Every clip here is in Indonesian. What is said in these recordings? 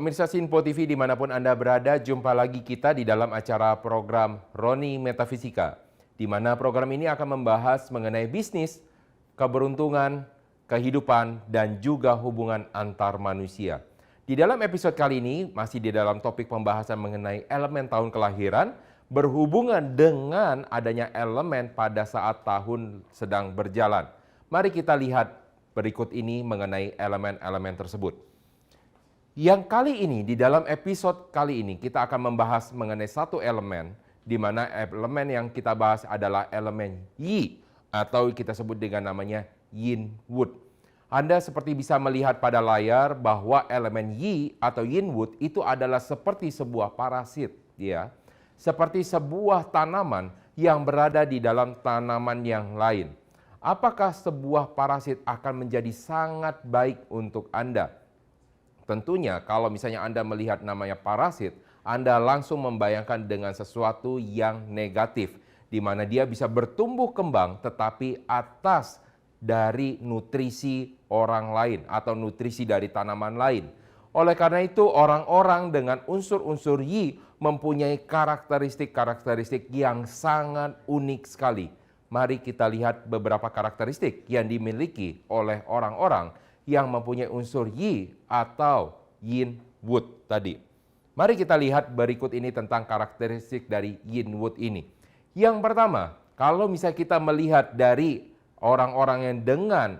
Pemirsa Sinpo TV dimanapun Anda berada, jumpa lagi kita di dalam acara program Roni Metafisika, di mana program ini akan membahas mengenai bisnis, keberuntungan, kehidupan, dan juga hubungan antar manusia. Di dalam episode kali ini, masih di dalam topik pembahasan mengenai elemen tahun kelahiran, berhubungan dengan adanya elemen pada saat tahun sedang berjalan. Mari kita lihat berikut ini mengenai elemen-elemen tersebut. Yang kali ini, di dalam episode kali ini, kita akan membahas mengenai satu elemen, di mana elemen yang kita bahas adalah elemen Yi, atau kita sebut dengan namanya Yin Wood. Anda seperti bisa melihat pada layar bahwa elemen Yi atau Yin Wood itu adalah seperti sebuah parasit, ya. Seperti sebuah tanaman yang berada di dalam tanaman yang lain. Apakah sebuah parasit akan menjadi sangat baik untuk Anda? Tentunya kalau misalnya Anda melihat namanya parasit, Anda langsung membayangkan dengan sesuatu yang negatif, di mana dia bisa bertumbuh kembang tetapi atas dari nutrisi orang lain atau nutrisi dari tanaman lain. Oleh karena itu, orang-orang dengan unsur-unsur Yi mempunyai karakteristik-karakteristik yang sangat unik sekali. Mari kita lihat beberapa karakteristik yang dimiliki oleh orang-orang yang mempunyai unsur Yi atau Yin Wood tadi. Mari kita lihat berikut ini tentang karakteristik dari Yin Wood ini. Yang pertama, kalau misalnya kita melihat dari orang-orang yang dengan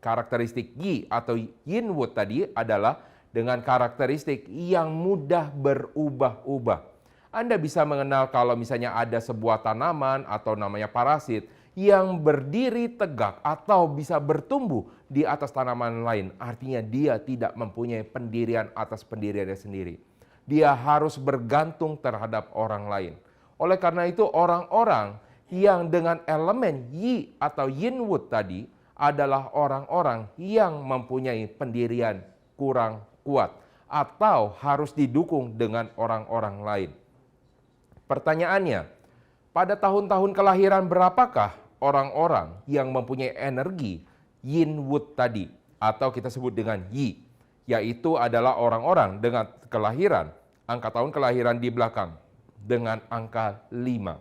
karakteristik Yi atau Yin Wood tadi adalah dengan karakteristik yang mudah berubah-ubah. Anda bisa mengenal kalau misalnya ada sebuah tanaman atau namanya parasit yang berdiri tegak atau bisa bertumbuh di atas tanaman lain. Artinya dia tidak mempunyai pendirian atas pendiriannya sendiri. Dia harus bergantung terhadap orang lain. Oleh karena itu orang-orang yang dengan elemen Yi atau Yin Wood tadi adalah orang-orang yang mempunyai pendirian kurang kuat atau harus didukung dengan orang-orang lain. Pertanyaannya, pada tahun-tahun kelahiran berapakah orang-orang yang mempunyai energi Yin Wood tadi atau kita sebut dengan Yi, yaitu adalah orang-orang dengan kelahiran, angka tahun kelahiran di belakang dengan angka 5.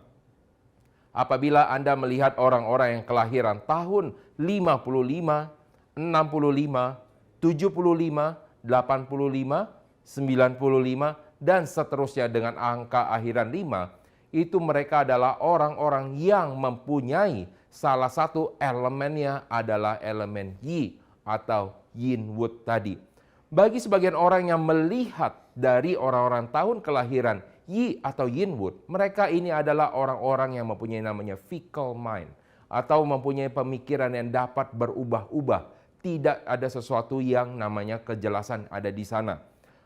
Apabila Anda melihat orang-orang yang kelahiran tahun 55, 65, 75, 85, 95, dan seterusnya dengan angka akhiran 5, itu mereka adalah orang-orang yang mempunyai salah satu elemennya adalah elemen Yi atau Yin Wood tadi. Bagi sebagian orang yang melihat dari orang-orang tahun kelahiran Yi atau Yin Wood, mereka ini adalah orang-orang yang mempunyai namanya fickle mind atau mempunyai pemikiran yang dapat berubah-ubah. Tidak ada sesuatu yang namanya kejelasan ada di sana.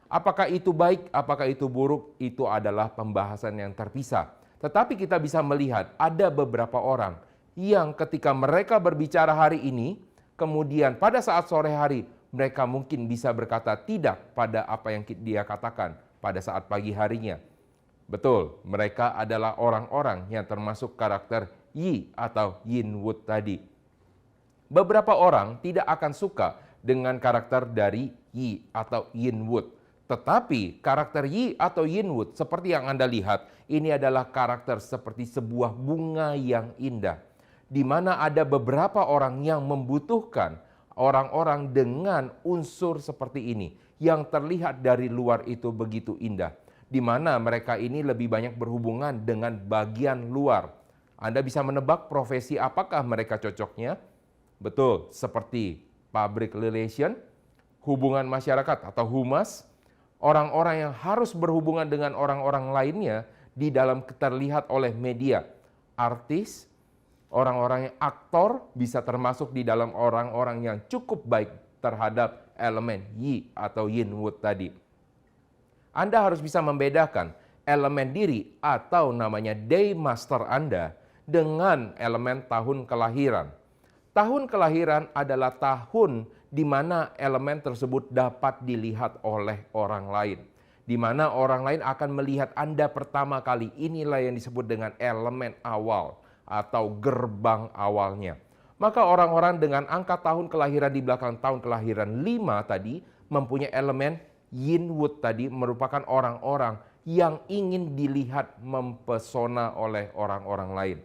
Apakah itu baik, apakah itu buruk, itu adalah pembahasan yang terpisah. Tetapi kita bisa melihat ada beberapa orang yang ketika mereka berbicara hari ini, kemudian pada saat sore hari mereka mungkin bisa berkata tidak pada apa yang dia katakan pada saat pagi harinya. Betul, mereka adalah orang-orang yang termasuk karakter Yi atau Yin Wood tadi. Beberapa orang tidak akan suka dengan karakter dari Yi atau Yin Wood. Tetapi karakter Yi atau Yin Wood seperti yang Anda lihat, ini adalah karakter seperti sebuah bunga yang indah. Di mana ada beberapa orang yang membutuhkan orang-orang dengan unsur seperti ini. Yang terlihat dari luar itu begitu indah. Di mana mereka ini lebih banyak berhubungan dengan bagian luar. Anda bisa menebak profesi apakah mereka cocoknya? Betul, seperti public relation, hubungan masyarakat atau humas, orang-orang yang harus berhubungan dengan orang-orang lainnya di dalam terlihat oleh media, artis, orang-orang yang aktor bisa termasuk di dalam orang-orang yang cukup baik terhadap elemen Yi atau Yin Wood tadi. Anda harus bisa membedakan elemen diri atau namanya day master Anda dengan elemen tahun kelahiran. Tahun kelahiran adalah tahun di mana elemen tersebut dapat dilihat oleh orang lain. Di mana orang lain akan melihat Anda pertama kali. Inilah yang disebut dengan elemen awal atau gerbang awalnya. Maka orang-orang dengan angka tahun kelahiran di belakang tahun kelahiran 5 tadi mempunyai elemen Yinwood tadi merupakan orang-orang yang ingin dilihat mempesona oleh orang-orang lain.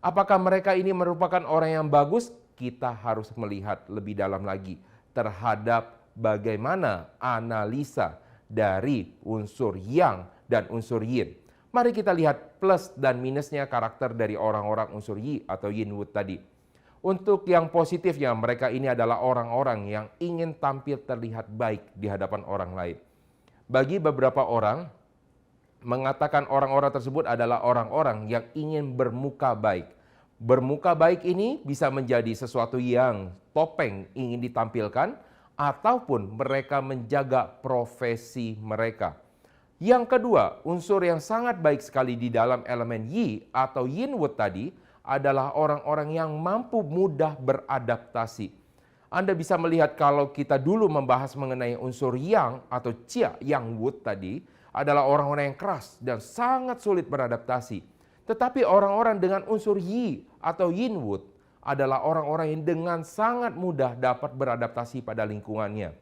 Apakah mereka ini merupakan orang yang bagus? Kita harus melihat lebih dalam lagi terhadap bagaimana analisa dari unsur yang dan unsur yin. Mari kita lihat plus dan minusnya karakter dari orang-orang unsur yi atau Yinwood tadi. Untuk yang positifnya, mereka ini adalah orang-orang yang ingin tampil terlihat baik di hadapan orang lain. Bagi beberapa orang, mengatakan orang-orang tersebut adalah orang-orang yang ingin bermuka baik. Bermuka baik ini bisa menjadi sesuatu yang topeng ingin ditampilkan, ataupun mereka menjaga profesi mereka. Yang kedua, unsur yang sangat baik sekali di dalam elemen Yi atau Yinwood tadi adalah orang-orang yang mampu mudah beradaptasi. Anda bisa melihat kalau kita dulu membahas mengenai unsur Yang atau Chia Yang Wood tadi adalah orang-orang yang keras dan sangat sulit beradaptasi. Tetapi orang-orang dengan unsur Yi atau Yinwood adalah orang-orang yang dengan sangat mudah dapat beradaptasi pada lingkungannya.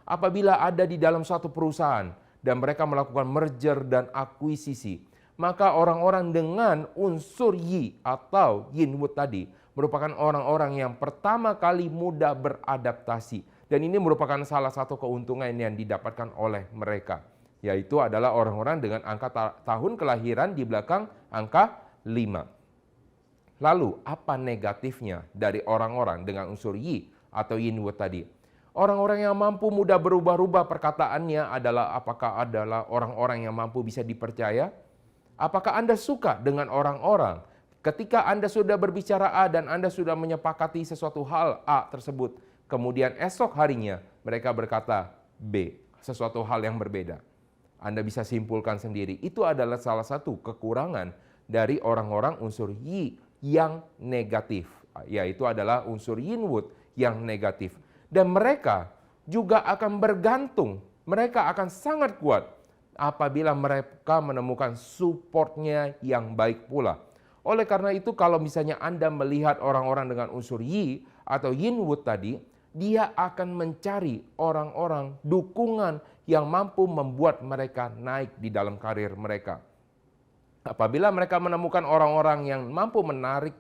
Apabila ada di dalam suatu perusahaan dan mereka melakukan merger dan akuisisi, maka orang-orang dengan unsur Yi atau Yinwood tadi merupakan orang-orang yang pertama kali mudah beradaptasi. Dan ini merupakan salah satu keuntungan yang didapatkan oleh mereka, yaitu adalah orang-orang dengan angka tahun kelahiran di belakang angka 5. Lalu, apa negatifnya dari orang-orang dengan unsur Yi atau Yinwood tadi? Orang-orang yang mampu mudah berubah-ubah perkataannya apakah adalah orang-orang yang mampu bisa dipercaya? Apakah Anda suka dengan orang-orang ketika Anda sudah berbicara A dan Anda sudah menyepakati sesuatu hal A tersebut, kemudian esok harinya mereka berkata B, sesuatu hal yang berbeda? Anda bisa simpulkan sendiri, itu adalah salah satu kekurangan dari orang-orang unsur Yi yang negatif, yaitu adalah unsur Yinwood yang negatif. Dan mereka juga akan bergantung, mereka akan sangat kuat apabila mereka menemukan supportnya yang baik pula. Oleh karena itu, kalau misalnya Anda melihat orang-orang dengan unsur Yi atau Yinwood tadi, dia akan mencari orang-orang dukungan yang mampu membuat mereka naik di dalam karir mereka. Apabila mereka menemukan orang-orang yang mampu menarik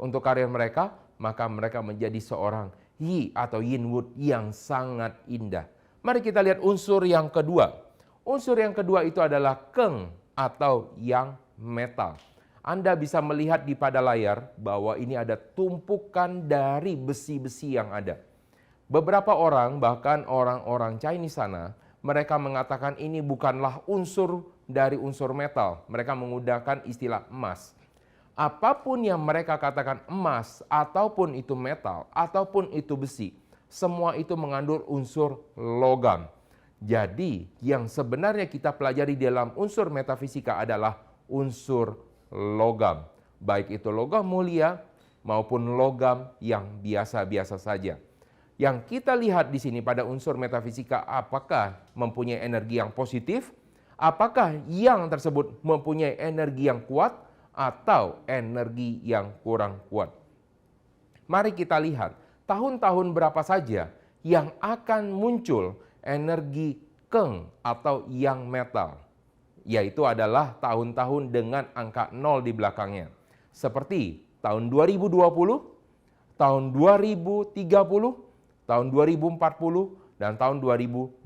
untuk karir mereka, maka mereka menjadi seorang Yi atau Yinwood yang sangat indah. Mari kita lihat unsur yang kedua. Unsur yang kedua itu adalah Keng atau yang metal. Anda bisa melihat di pada layar bahwa ini ada tumpukan dari besi-besi yang ada. Beberapa orang, bahkan orang-orang Chinese sana, mereka mengatakan ini bukanlah unsur dari unsur metal. Mereka menggunakan istilah emas. Apapun yang mereka katakan emas, ataupun itu metal, ataupun itu besi, semua itu mengandung unsur logam. Jadi, yang sebenarnya kita pelajari dalam unsur metafisika adalah unsur logam. Baik itu logam mulia maupun logam yang biasa-biasa saja. Yang kita lihat di sini pada unsur metafisika, apakah mempunyai energi yang positif, apakah yang tersebut mempunyai energi yang kuat, atau energi yang kurang kuat. Mari kita lihat tahun-tahun berapa saja yang akan muncul energi Keng atau yang metal, yaitu adalah tahun-tahun dengan angka 0 di belakangnya. Seperti tahun 2020, tahun 2030, tahun 2040, dan tahun 2050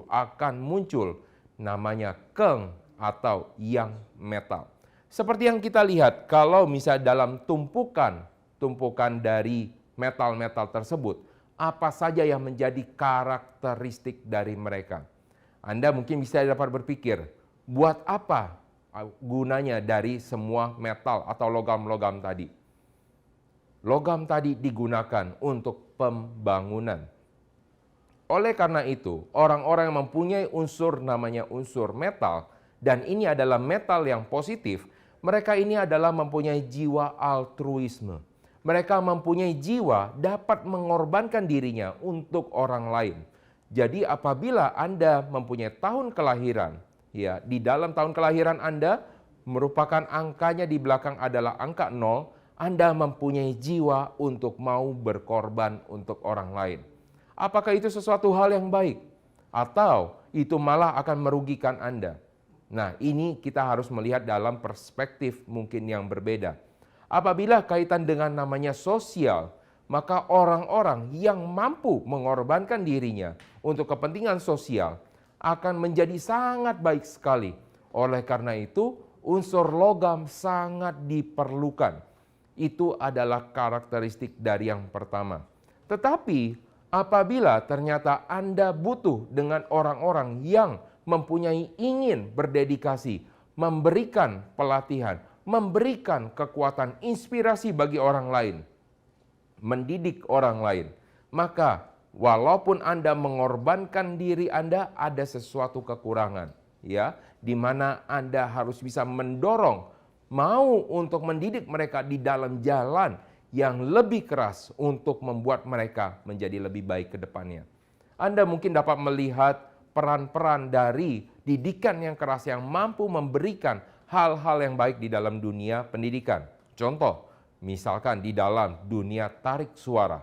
akan muncul namanya Keng atau yang metal. Seperti yang kita lihat, kalau misalnya dalam tumpukan dari metal-metal tersebut, apa saja yang menjadi karakteristik dari mereka? Anda mungkin bisa dapat berpikir, buat apa gunanya dari semua metal atau logam-logam tadi? Logam tadi digunakan untuk pembangunan. Oleh karena itu, orang-orang yang mempunyai unsur namanya unsur metal, dan ini adalah metal yang positif, mereka ini adalah mempunyai jiwa altruisme. Mereka mempunyai jiwa dapat mengorbankan dirinya untuk orang lain. Jadi apabila Anda mempunyai tahun kelahiran, ya, di dalam tahun kelahiran Anda merupakan angkanya di belakang adalah angka 0, Anda mempunyai jiwa untuk mau berkorban untuk orang lain. Apakah itu sesuatu hal yang baik? Atau itu malah akan merugikan Anda. Nah, ini kita harus melihat dalam perspektif mungkin yang berbeda. Apabila kaitan dengan namanya sosial, maka orang-orang yang mampu mengorbankan dirinya untuk kepentingan sosial akan menjadi sangat baik sekali. Oleh karena itu, unsur logam sangat diperlukan. Itu adalah karakteristik dari yang pertama. Tetapi apabila ternyata Anda butuh dengan orang-orang yang mempunyai ingin berdedikasi, memberikan pelatihan, memberikan kekuatan inspirasi bagi orang lain, mendidik orang lain, maka walaupun Anda mengorbankan diri Anda, ada sesuatu kekurangan, ya, di mana Anda harus bisa mendorong, mau untuk mendidik mereka di dalam jalan yang lebih keras untuk membuat mereka menjadi lebih baik ke depannya. Anda mungkin dapat melihat peran-peran dari didikan yang keras yang mampu memberikan hal-hal yang baik di dalam dunia pendidikan. Contoh, misalkan di dalam dunia tarik suara,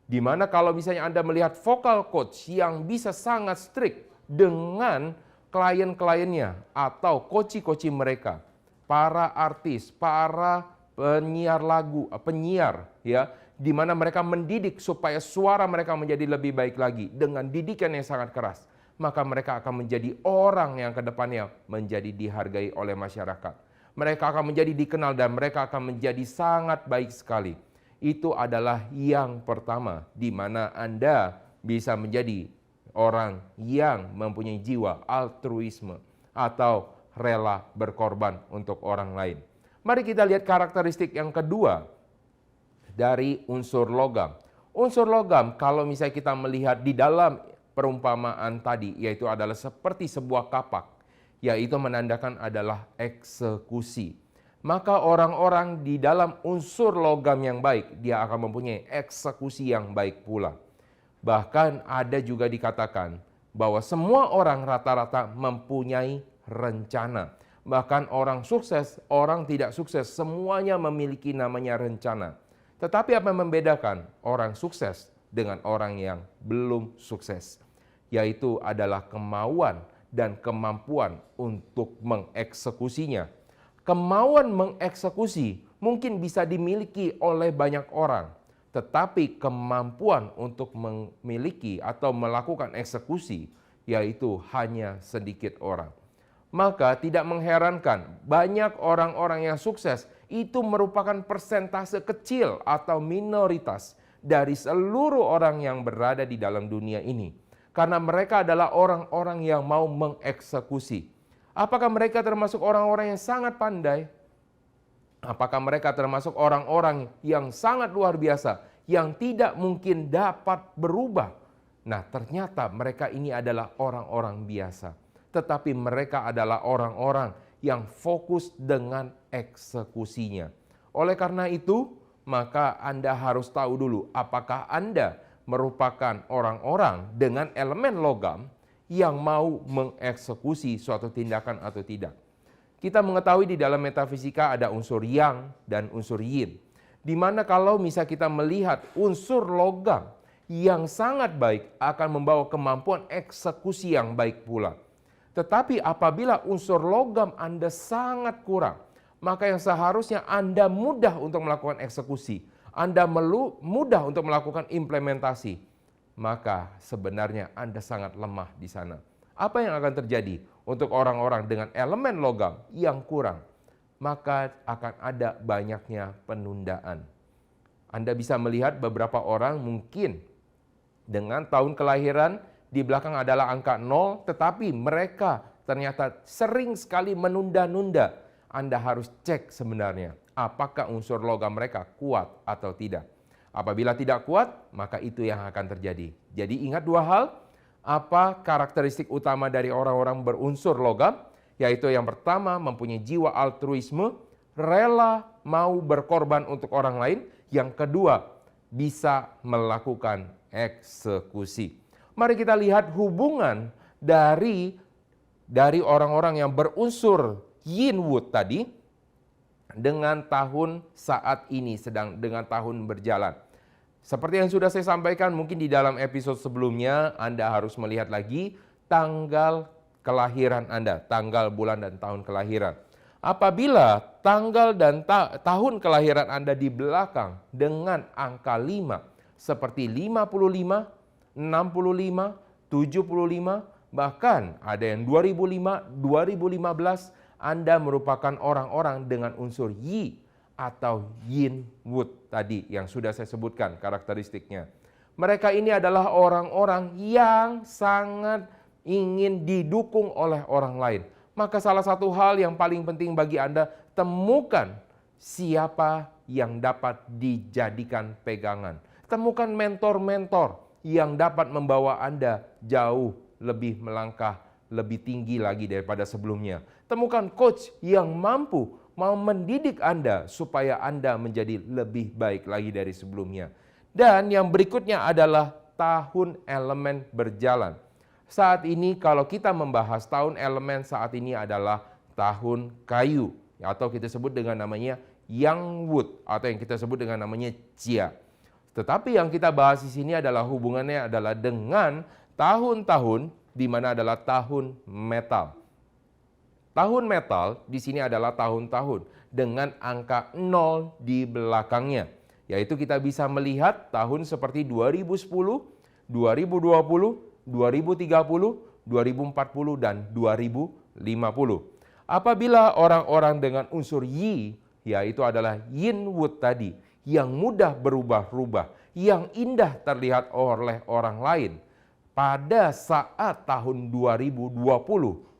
di mana kalau misalnya Anda melihat vocal coach yang bisa sangat strict dengan klien-kliennya atau coach-coach mereka, para artis, para penyiar lagu, penyiar, ya, di mana mereka mendidik supaya suara mereka menjadi lebih baik lagi dengan didikan yang sangat keras, maka mereka akan menjadi orang yang kedepannya menjadi dihargai oleh masyarakat. Mereka akan menjadi dikenal dan mereka akan menjadi sangat baik sekali. Itu adalah yang pertama, di mana Anda bisa menjadi orang yang mempunyai jiwa altruisme atau rela berkorban untuk orang lain. Mari kita lihat karakteristik yang kedua dari unsur logam. Unsur logam kalau misalnya kita melihat di dalam perumpamaan tadi, yaitu adalah seperti sebuah kapak, yaitu menandakan adalah eksekusi. Maka orang-orang di dalam unsur logam yang baik, dia akan mempunyai eksekusi yang baik pula. Bahkan ada juga dikatakan bahwa semua orang rata-rata mempunyai rencana. Bahkan orang sukses, orang tidak sukses, semuanya memiliki namanya rencana. Tetapi apa yang membedakan orang sukses dengan orang yang belum sukses? Yaitu adalah kemauan dan kemampuan untuk mengeksekusinya. Kemauan mengeksekusi mungkin bisa dimiliki oleh banyak orang, tetapi kemampuan untuk memiliki atau melakukan eksekusi yaitu hanya sedikit orang. Maka tidak mengherankan banyak orang-orang yang sukses itu merupakan persentase kecil atau minoritas dari seluruh orang yang berada di dalam dunia ini. Karena mereka adalah orang-orang yang mau mengeksekusi. Apakah mereka termasuk orang-orang yang sangat pandai? Apakah mereka termasuk orang-orang yang sangat luar biasa, yang tidak mungkin dapat berubah? Nah, ternyata mereka ini adalah orang-orang biasa. Tetapi mereka adalah orang-orang yang fokus dengan eksekusinya. Oleh karena itu, maka Anda harus tahu dulu apakah Anda merupakan orang-orang dengan elemen logam yang mau mengeksekusi suatu tindakan atau tidak. Kita mengetahui di dalam metafisika ada unsur yang dan unsur yin. Di mana kalau misalnya kita melihat unsur logam yang sangat baik akan membawa kemampuan eksekusi yang baik pula. Tetapi apabila unsur logam Anda sangat kurang, maka yang seharusnya Anda mudah untuk melakukan eksekusi, Anda mudah untuk melakukan implementasi, maka sebenarnya Anda sangat lemah di sana. Apa yang akan terjadi untuk orang-orang dengan elemen logam yang kurang? Maka akan ada banyaknya penundaan. Anda bisa melihat beberapa orang mungkin dengan tahun kelahiran di belakang adalah angka 0, tetapi mereka ternyata sering sekali menunda-nunda. Anda harus cek sebenarnya apakah unsur logam mereka kuat atau tidak. Apabila tidak kuat, maka itu yang akan terjadi. Jadi ingat dua hal, apa karakteristik utama dari orang-orang berunsur logam? Yaitu yang pertama, mempunyai jiwa altruisme, rela mau berkorban untuk orang lain. Yang kedua, bisa melakukan eksekusi. Mari kita lihat hubungan dari orang-orang yang berunsur yin wood tadi dengan tahun saat ini, sedang dengan tahun berjalan. Seperti yang sudah saya sampaikan mungkin di dalam episode sebelumnya, Anda harus melihat lagi tanggal kelahiran Anda, tanggal, bulan, dan tahun kelahiran. Apabila tanggal dan tahun kelahiran Anda di belakang dengan angka 5, seperti 55, 65, 75, bahkan ada yang 2005, 2015, Anda merupakan orang-orang dengan unsur Yi atau Yin Wood tadi yang sudah saya sebutkan karakteristiknya. Mereka ini adalah orang-orang yang sangat ingin didukung oleh orang lain. Maka salah satu hal yang paling penting bagi Anda, temukan siapa yang dapat dijadikan pegangan. Temukan mentor-mentor yang dapat membawa Anda jauh lebih melangkah, lebih tinggi lagi daripada sebelumnya. Temukan coach yang mampu mau mendidik Anda supaya Anda menjadi lebih baik lagi dari sebelumnya. Dan yang berikutnya adalah tahun elemen berjalan. Saat ini kalau kita membahas tahun elemen saat ini adalah tahun kayu atau kita sebut dengan namanya Yang Wood atau yang kita sebut dengan namanya Jia. Tetapi yang kita bahas di sini adalah hubungannya adalah dengan tahun-tahun di mana adalah tahun metal. Tahun metal di sini adalah tahun-tahun dengan angka 0 di belakangnya. Yaitu kita bisa melihat tahun seperti 2010, 2020, 2030, 2040, dan 2050. Apabila orang-orang dengan unsur Yi, yaitu adalah Yin Wood tadi, yang mudah berubah-ubah, yang indah terlihat oleh orang lain, pada saat tahun 2020,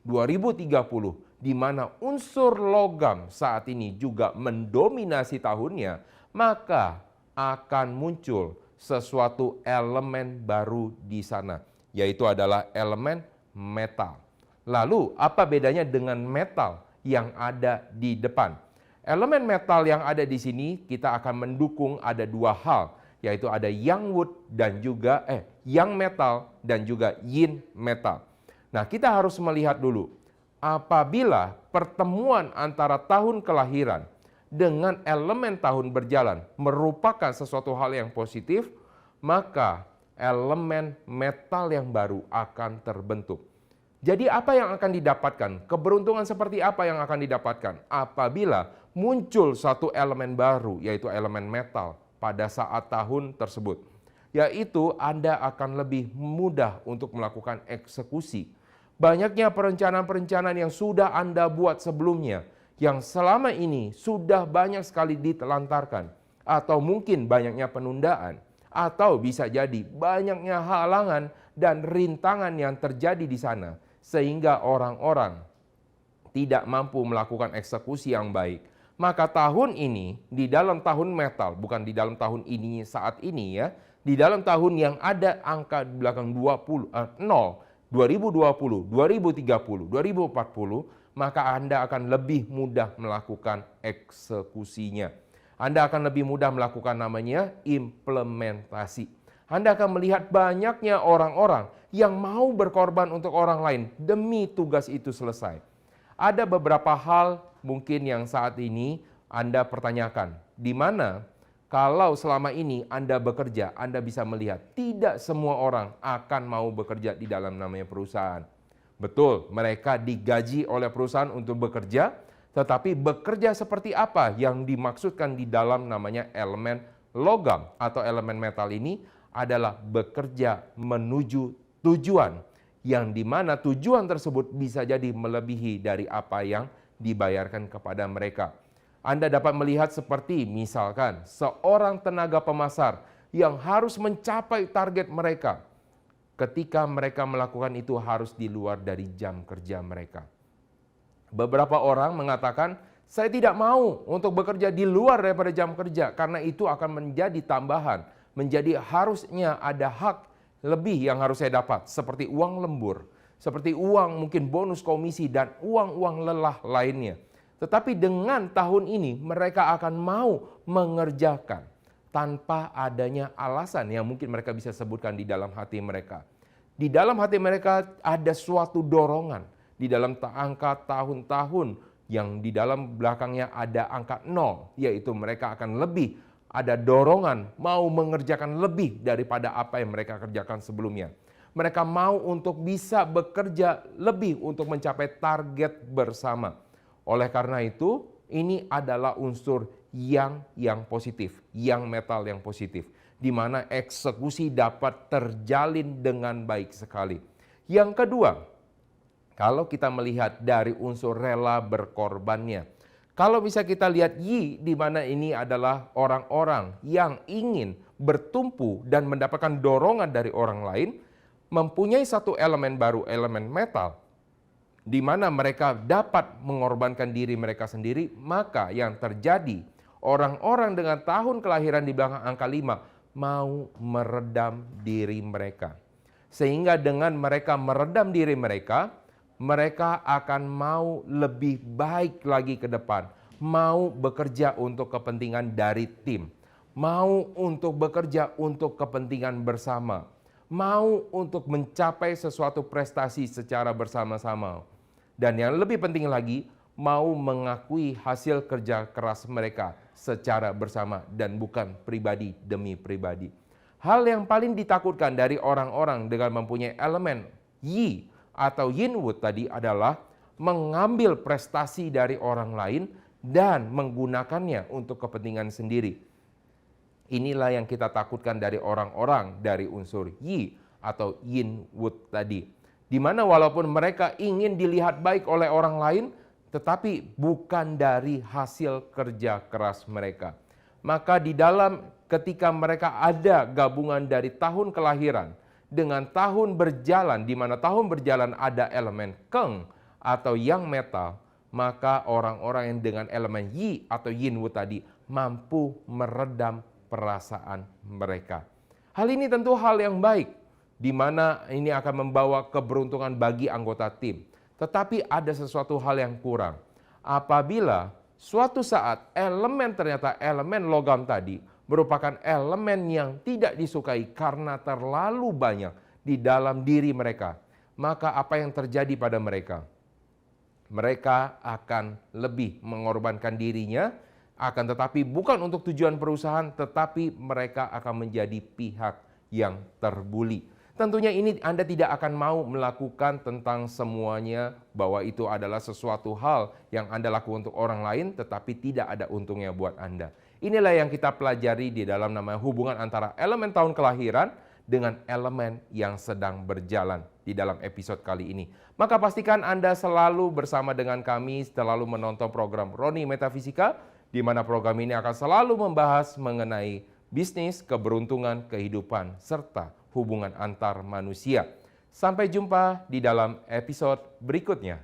2030, di mana unsur logam saat ini juga mendominasi tahunnya, maka akan muncul sesuatu elemen baru di sana, yaitu adalah elemen metal. Lalu apa bedanya dengan metal yang ada di depan? Elemen metal yang ada di sini kita akan mendukung ada dua hal, yaitu ada Yang Wood dan juga Yang metal dan juga Yin metal. Nah, kita harus melihat dulu apabila pertemuan antara tahun kelahiran dengan elemen tahun berjalan merupakan sesuatu hal yang positif, maka elemen metal yang baru akan terbentuk. Jadi apa yang akan didapatkan? Keberuntungan seperti apa yang akan didapatkan apabila muncul satu elemen baru, yaitu elemen metal pada saat tahun tersebut? Yaitu Anda akan lebih mudah untuk melakukan eksekusi. Banyaknya perencanaan-perencanaan yang sudah Anda buat sebelumnya, yang selama ini sudah banyak sekali ditelantarkan, atau mungkin banyaknya penundaan, atau bisa jadi banyaknya halangan dan rintangan yang terjadi di sana, sehingga orang-orang tidak mampu melakukan eksekusi yang baik. Maka tahun ini, di dalam tahun metal, bukan di dalam tahun ini saat ini ya, di dalam tahun yang ada angka di belakang 0, 2020, 2030, 2040, maka Anda akan lebih mudah melakukan eksekusinya. Anda akan lebih mudah melakukan namanya implementasi. Anda akan melihat banyaknya orang-orang yang mau berkorban untuk orang lain demi tugas itu selesai. Ada beberapa hal mungkin yang saat ini Anda pertanyakan, di mana kalau selama ini Anda bekerja, Anda bisa melihat tidak semua orang akan mau bekerja di dalam namanya perusahaan. Betul, mereka digaji oleh perusahaan untuk bekerja, tetapi bekerja seperti apa yang dimaksudkan di dalam namanya elemen logam atau elemen metal ini adalah bekerja menuju tujuan, yang dimana tujuan tersebut bisa jadi melebihi dari apa yang dibayarkan kepada mereka. Anda dapat melihat seperti misalkan seorang tenaga pemasar yang harus mencapai target mereka. Ketika mereka melakukan itu harus di luar dari jam kerja mereka. Beberapa orang mengatakan, saya tidak mau untuk bekerja di luar daripada jam kerja karena itu akan menjadi tambahan, menjadi harusnya ada hak lebih yang harus saya dapat, seperti uang lembur, seperti uang mungkin bonus komisi dan uang-uang lelah lainnya. Tetapi dengan tahun ini mereka akan mau mengerjakan tanpa adanya alasan yang mungkin mereka bisa sebutkan di dalam hati mereka. Di dalam hati mereka ada suatu dorongan. Di dalam angka tahun-tahun yang di dalam belakangnya ada angka 0, yaitu mereka akan lebih ada dorongan mau mengerjakan lebih daripada apa yang mereka kerjakan sebelumnya. Mereka mau untuk bisa bekerja lebih untuk mencapai target bersama. Oleh karena itu, ini adalah unsur yang positif, yang metal yang positif, di mana eksekusi dapat terjalin dengan baik sekali. Yang kedua, kalau kita melihat dari unsur rela berkorbannya, kalau bisa kita lihat yi, di mana ini adalah orang-orang yang ingin bertumpu dan mendapatkan dorongan dari orang lain, mempunyai satu elemen baru, elemen metal, di mana mereka dapat mengorbankan diri mereka sendiri, maka yang terjadi, orang-orang dengan tahun kelahiran di belakang angka 5 mau meredam diri mereka. Sehingga dengan mereka meredam diri mereka, mereka akan mau lebih baik lagi ke depan, mau bekerja untuk kepentingan dari tim, mau untuk bekerja untuk kepentingan bersama, mau untuk mencapai sesuatu prestasi secara bersama-sama. Dan yang lebih penting lagi, mau mengakui hasil kerja keras mereka secara bersama dan bukan pribadi demi pribadi. Hal yang paling ditakutkan dari orang-orang dengan mempunyai elemen yi atau yin wood tadi adalah mengambil prestasi dari orang lain dan menggunakannya untuk kepentingan sendiri. Inilah yang kita takutkan dari orang-orang dari unsur yi atau yin wood tadi. Di mana walaupun mereka ingin dilihat baik oleh orang lain, tetapi bukan dari hasil kerja keras mereka. Maka di dalam ketika mereka ada gabungan dari tahun kelahiran dengan tahun berjalan, di mana tahun berjalan ada elemen keng atau yang metal, maka orang-orang yang dengan elemen yi atau yin wood tadi mampu meredam perasaan mereka. Hal ini tentu hal yang baik, di mana ini akan membawa keberuntungan bagi anggota tim. Tetapi ada sesuatu hal yang kurang. Apabila suatu saat ternyata elemen logam tadi merupakan elemen yang tidak disukai karena terlalu banyak di dalam diri mereka, maka apa yang terjadi pada mereka? Mereka akan lebih mengorbankan dirinya, akan tetapi bukan untuk tujuan perusahaan, tetapi mereka akan menjadi pihak yang terbuli. Tentunya ini Anda tidak akan mau melakukan tentang semuanya, bahwa itu adalah sesuatu hal yang Anda lakukan untuk orang lain, tetapi tidak ada untungnya buat Anda. Inilah yang kita pelajari di dalam namanya hubungan antara elemen tahun kelahiran dengan elemen yang sedang berjalan di dalam episode kali ini. Maka pastikan Anda selalu bersama dengan kami, selalu menonton program Roni Metafisika, di mana program ini akan selalu membahas mengenai bisnis, keberuntungan, kehidupan, serta hubungan antar manusia. Sampai jumpa di dalam episode berikutnya.